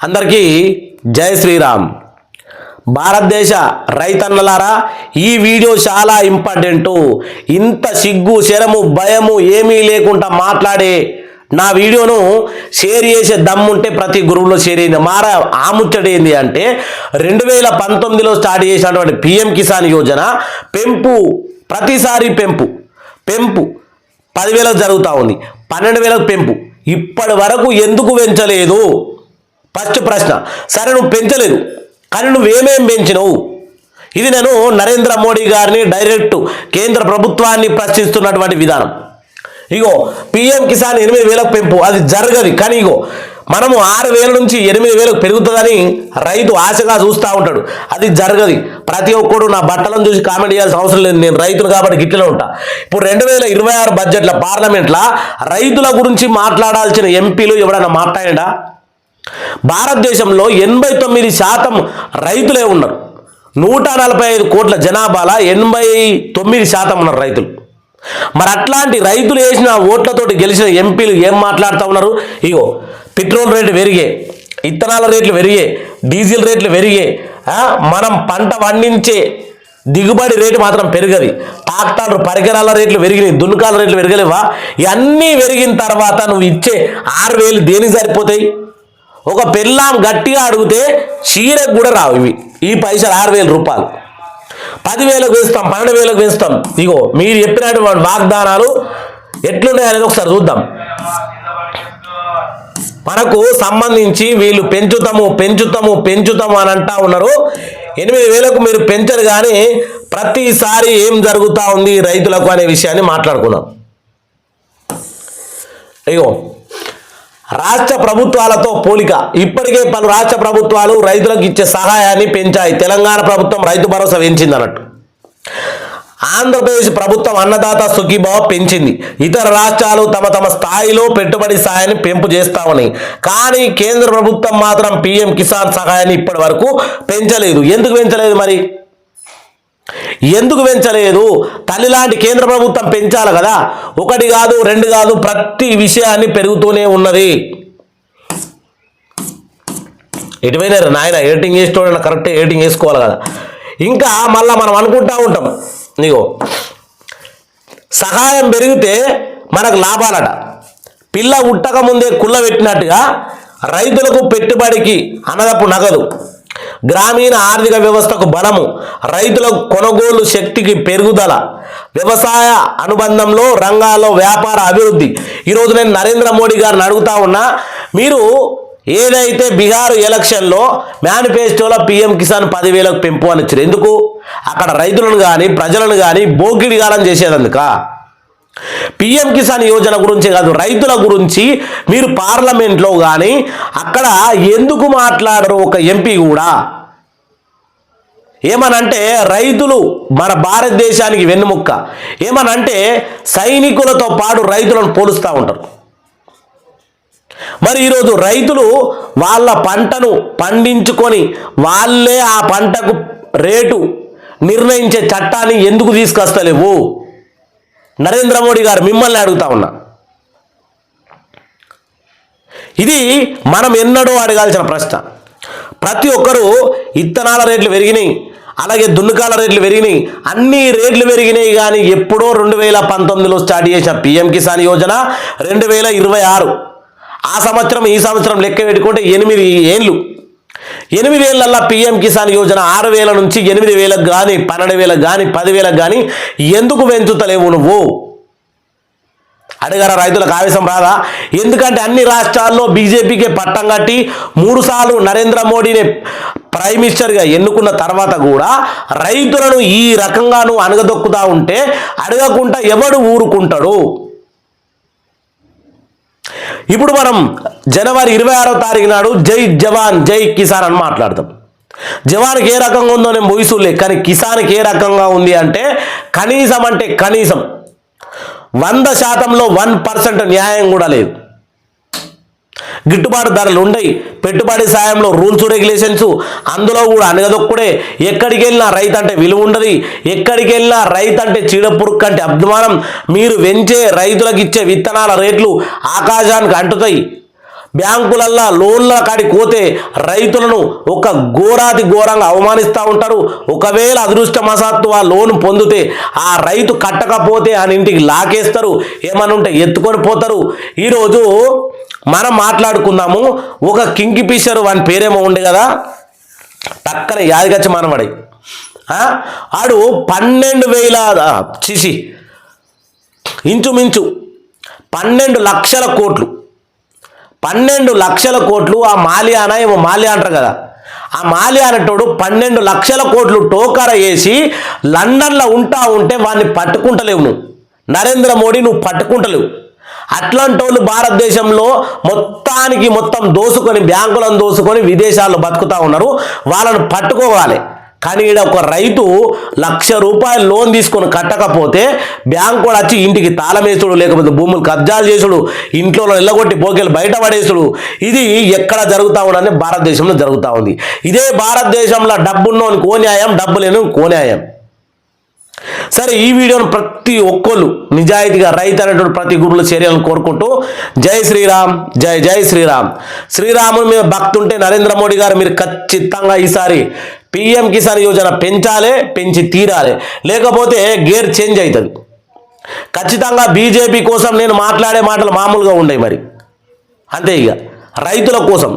అందరికీ జై శ్రీరామ్. భారతదేశ రైతన్నలారా, ఈ వీడియో చాలా ఇంపార్టెంట్. ఇంత సిగ్గు శరము భయము ఏమీ లేకుండా మాట్లాడే నా వీడియోను షేర్ చేసే దమ్ముంటే ప్రతి గ్రూప్లో షేర్ అయింది. ఆ ముచ్చట ఏంది అంటే 2019లో స్టార్ట్ చేసినటువంటి పిఎం కిసాన్ యోజన పెంపు, ప్రతిసారి పెంపు 10,000 జరుగుతూ ఉంది, 12,000 పెంపు. ఇప్పటి వరకు ఎందుకు పెంచలేదు? ఫస్ట్ ప్రశ్న. సరే, నువ్వు పెంచలేదు, కానీ నువ్వేమేం పెంచినవు? ఇది నేను నరేంద్ర మోడీ గారిని డైరెక్ట్ కేంద్ర ప్రభుత్వాన్ని ప్రశ్నిస్తున్నటువంటి విధానం. ఇగో పిఎం కిసాన్ 8,000 పెంపు, అది జరగదు. కానీ ఇగో మనము 6,000 నుంచి 8,000 పెరుగుతుందని రైతు ఆశగా చూస్తూ ఉంటాడు, అది జరగదు. ప్రతి ఒక్కడు నా బట్టలను చూసి కామెంట్ చేయాల్సిన అవసరం లేదు, నేను రైతును కాబట్టి గిట్లనే ఉంటా. ఇప్పుడు 2026 బడ్జెట్ల పార్లమెంట్లో రైతుల గురించి మాట్లాడాల్సిన ఎంపీలు ఎవడన్నా మాట్లాడా? భారతదేశంలో 89% రైతులే ఉన్నారు. 145 కోట్ల జనాభాలో 89% ఉన్నారు రైతులు. మరి అట్లాంటి రైతులు వేసిన ఓట్లతోటి గెలిచిన ఎంపీలు ఏం మాట్లాడుతూ ఉన్నారు? ఇగో పెట్రోల్ రేట్లు పెరిగే, ఇత్తనాల రేట్లు పెరిగే, డీజిల్ రేట్లు పెరిగే, మనం పంట పండించే దిగుబడి రేటు మాత్రం పెరగదు. ట్రాక్టర్లు పరికరాల రేట్లు పెరిగినాయి, దున్నుకాల రేట్లు పెరగలేవా? ఇవన్నీ పెరిగిన తర్వాత నువ్వు ఇచ్చే 6,000 దేనికి సరిపోతాయి? ఒక పెళ్ళాం గట్టిగా అడిగితే చీరకు కూడా రావు ఇవి. ఈ పైసలు 6,000 రూపాయలు 10,000 వేస్తాం, 12,000 వేస్తాం. ఇగో మీరు చెప్పినటువంటి వాగ్దానాలు ఎట్లున్నాయి అనేది ఒకసారి చూద్దాం. మనకు సంబంధించి వీళ్ళు పెంచుతాము అని అంటా ఉన్నారు. 8,000కు మీరు పెంచరు, కానీ ప్రతిసారి ఏం జరుగుతూ ఉంది రైతులకు అనే విషయాన్ని మాట్లాడుకున్నాం. ఇగో రాష్ట్ర ప్రభుత్వాలతో పోలిక. ఇప్పటికే పలు రాష్ట్ర ప్రభుత్వాలు రైతులకు ఇచ్చే సహాయాన్ని పెంచాయి. తెలంగాణ ప్రభుత్వం రైతు భరోసా పెంచింది అన్నట్టు. ఆంధ్రప్రదేశ్ ప్రభుత్వం అన్నదాత సుఖీభావ పెంచింది. ఇతర రాష్ట్రాలు తమ స్థాయిలో పెట్టుబడి సహాయాన్ని పెంపు చేస్తామని, కానీ కేంద్ర ప్రభుత్వం మాత్రం పిఎం కిసాన్ సహాయాన్ని ఇప్పటి వరకు పెంచలేదు. ఎందుకు పెంచలేదు? మరి ఎందుకు పెంచలేదు? తల్లి లాంటి కేంద్ర ప్రభుత్వం పెంచాలి కదా. 1 కాదు 2 కాదు, ప్రతి విషయాన్ని పెరుగుతూనే ఉన్నది. ఎటువైనా నాయన ఎడిటింగ్ చేసేటోడైనా కరెక్ట్ ఎడిటింగ్ వేసుకోవాలి కదా. ఇంకా మళ్ళీ మనం అనుకుంటా ఉంటాం, నీకు సహాయం పెరిగితే మనకు లాభాలట. పిల్ల ఉట్టక ముందే కుళ్ళ పెట్టినట్టుగా రైతులకు పెట్టుబడికి అనదపు నగదు, గ్రామీణ ఆర్థిక వ్యవస్థకు బలము, రైతుల కొనుగోలు శక్తికి పెరుగుదల, వ్యవసాయ అనుబంధంలో రంగాల్లో వ్యాపార అభివృద్ధి. ఈరోజు నేను నరేంద్ర మోడీ గారిని అడుగుతా ఉన్నా, మీరు ఏదైతే బీహార్ ఎలక్షన్లో మేనిఫెస్టోలో పిఎం కిసాన్ 10,000 పెంపు అని ఇచ్చారు. ఎందుకు? అక్కడ రైతులను కానీ ప్రజలను కానీ బోగిడిగాలం చేసేదందుక. పిఎం కిసాన్ యోజన గురించి కాదు, రైతుల గురించి మీరు పార్లమెంట్లో కానీ అక్కడ ఎందుకు మాట్లాడరు? ఒక ఎంపీ కూడా ఏమనంటే రైతులు మన భారతదేశానికి వెన్నుముక్క, ఏమనంటే సైనికులతో పాటు రైతులను పోలుస్తూ ఉంటారు. మరి ఈరోజు రైతులు వాళ్ళ పంటను పండించుకొని వాళ్ళే ఆ పంటకు రేటు నిర్ణయించే చట్టాన్ని ఎందుకు తీసుకొస్తలేవు? నరేంద్ర మోడీ గారు మిమ్మల్ని అడుగుతా ఉన్నా. ఇది మనం ఎన్నడూ అడగాల్సిన ప్రశ్న. ప్రతి ఒక్కరూ ఇత్తనాల రేట్లు పెరిగినాయి, అలాగే దున్నుకాల రేట్లు పెరిగినాయి, అన్ని రేట్లు పెరిగినాయి. కానీ ఎప్పుడో 2019లో స్టార్ట్ చేసిన పిఎం కిసాన్ యోజన 2026, ఆ సంవత్సరం ఈ సంవత్సరం లెక్క పెట్టుకుంటే 8 ఏళ్ళు. 8 ఏళ్ళల్లో పిఎం కిసాన్ యోజన 6,000 నుంచి 8,000 కానీ 12,000 కానీ 10,000 కానీ ఎందుకు పెంచుతలేవు నువ్వు? అడిగారా? రైతులకు ఆవేశం రాదా? ఎందుకంటే అన్ని రాష్ట్రాల్లో బీజేపీకే పట్టం కట్టి 3 సార్లు నరేంద్ర మోడీని ప్రైమ్ మినిస్టర్గా ఎన్నుకున్న తర్వాత కూడా రైతులను ఈ రకంగా నువ్వు అణగదొక్కుతా ఉంటే అడగకుండా ఎవడు ఊరుకుంటాడు? ఇప్పుడు మనం జనవరి 26వ తారీఖు నాడు జై జవాన్ జై కిసాన్ అని మాట్లాడతాం. జవాన్కి ఏ రకంగా ఉందో నేను ముగిసులే, కానీ కిసాన్కి ఏ రకంగా ఉంది అంటే కనీసం 100%లో 1% న్యాయం కూడా లేదు. గిట్టుబాటు ధరలు ఉండయి, పెట్టుబడి సాయంలో రూల్స్ రెగ్యులేషన్స్, అందులో కూడా అనగదొక్కుడే. ఎక్కడికి వెళ్ళినా రైతు అంటే విలువ ఉండదు, ఎక్కడికి వెళ్ళినా రైతు అంటే చీడపురుగు కంటే అభిమానం. మీరు పెంచే రైతులకు ఇచ్చే విత్తనాల రేట్లు ఆకాశానికి అంటుతాయి. బ్యాంకులల్లో లోన్ల కాడికి పోతే రైతులను ఒక ఘోరాతి ఘోరంగా అవమానిస్తూ ఉంటారు. ఒకవేళ అదృష్టవశాత్తు ఆ లోన్ పొందితే ఆ రైతు కట్టకపోతే ఆయన ఇంటికి లాకేస్తారు, ఏమన్నా ఉంటే ఎత్తుకొని పోతారు. ఈరోజు మనం మాట్లాడుకుందాము. ఒక కింగ్ ఫిషర్ వాని పేరేమో ఉండే కదా, టక్కన యాదిగచ్చి మనమడి ఆడు 12,000 ఇంచుమించు 12 లక్షల కోట్లు 12 లక్షల కోట్లు ఆ మాల్యానా ఏమో మాల్యా అంటారు కదా, ఆ మాల్యా అనేటోడు 12 లక్షల కోట్లు టోకరా వేసి లండన్లో ఉంటా ఉంటే వాడిని పట్టుకుంటలేవు నువ్వు. నరేంద్ర మోడీ నువ్వు పట్టుకుంటలేవు. అట్లాంటి వాళ్ళు భారతదేశంలో మొత్తం దోసుకొని బ్యాంకులను దోసుకొని విదేశాల్లో బతుకుతూ ఉన్నారు. వాళ్ళను పట్టుకోవాలి. కానీ ఈడ ఒక రైతు ₹1,00,000 లోన్ తీసుకొని కట్టకపోతే బ్యాంకు కూడా వచ్చి ఇంటికి తాళమేసుడు, లేకపోతే భూములు కబ్జాలు చేసుడు, ఇంట్లో ఎల్లగొట్టి పోకేలు బయట పడేసుడు, ఇది ఎక్కడ జరుగుతూ ఉండని భారతదేశంలో జరుగుతూ ఉంది. ఇదే భారతదేశంలో డబ్బున్నోని కోన్యాయం, డబ్బు లేని కోన్యాయం. సరే, ఈ వీడియోను ప్రతి ఒక్కళ్ళు నిజాయితీగా రైతు అనేటువంటి ప్రతి గ్రూపులో చేయాలని కోరుకుంటూ జై శ్రీరామ్, జై జై శ్రీరామ్. శ్రీరాముని మీద భక్తి ఉంటే నరేంద్ర మోడీ గారు మీరు ఖచ్చితంగా ఈసారి PM కిసాన్ యోజన పెంచి తీరాలి, లేకపోతే గేర్ చేంజ్ అవుతుంది. ఖచ్చితంగా బీజేపీ కోసం నేను మాట్లాడే మాటలు మామూలుగా ఉండేవి మరి, అంతే. ఇక రైతుల కోసం